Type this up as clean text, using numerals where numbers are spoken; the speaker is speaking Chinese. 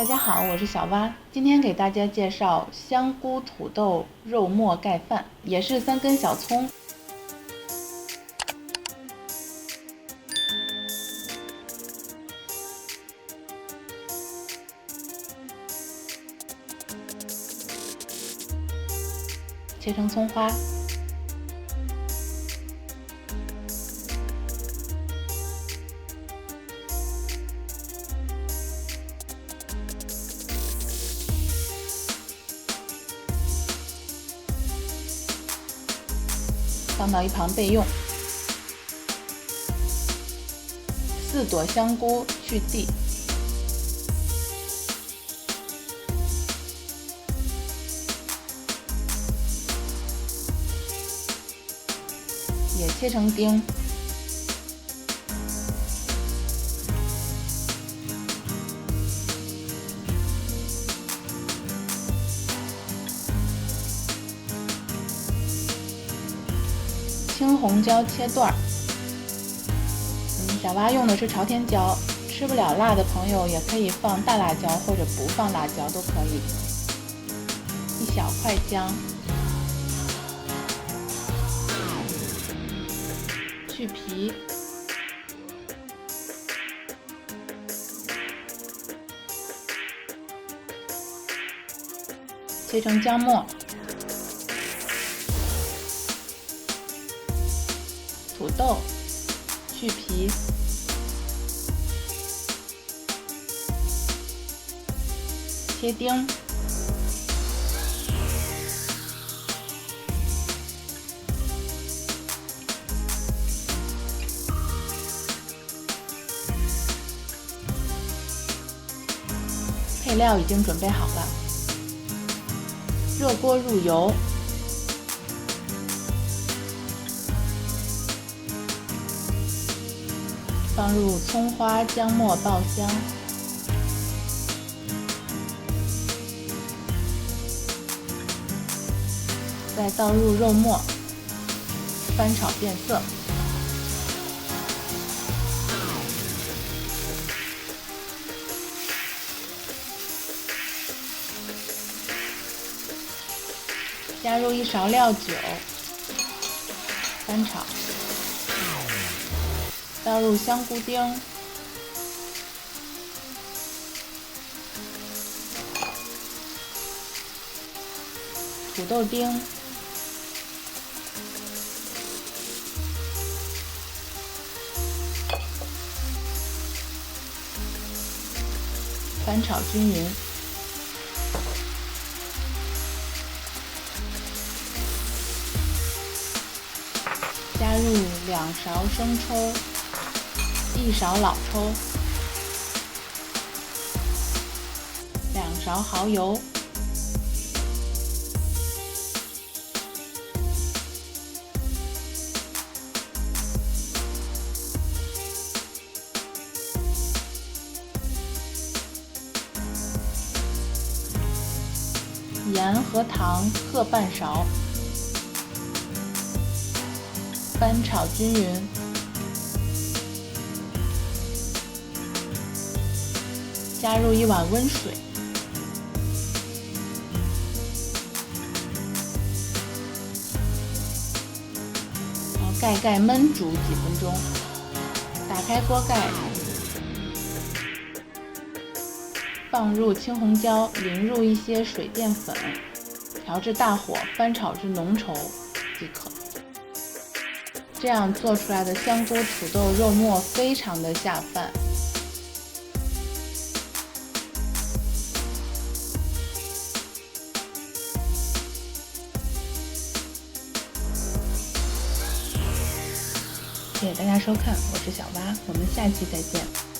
大家好，我是小蛙，今天给大家介绍香菇土豆肉末盖饭，也是3根小葱，切成葱花，放到一旁备用。4朵香菇去蒂，也切成丁。青红椒切段，小蛙用的是朝天椒，吃不了辣的朋友也可以放大辣椒或者不放辣椒都可以。1小块姜，去皮，切成姜末。土豆去皮，切丁，配料已经准备好了，热锅入油。放入葱花、姜末爆香，再倒入肉末，翻炒变色。加入1勺料酒，翻炒。倒入香菇丁，土豆丁，翻炒均匀。加入2勺生抽。1勺老抽，2勺蚝油，盐和糖各半勺，翻炒均匀。加入1碗温水，然后盖焖煮几分钟。打开锅盖，放入青红椒，淋入一些水淀粉，调至大火，翻炒至浓稠即可。这样做出来的香菇土豆肉末非常的下饭。谢谢大家收看，我是小蛙，我们下期再见。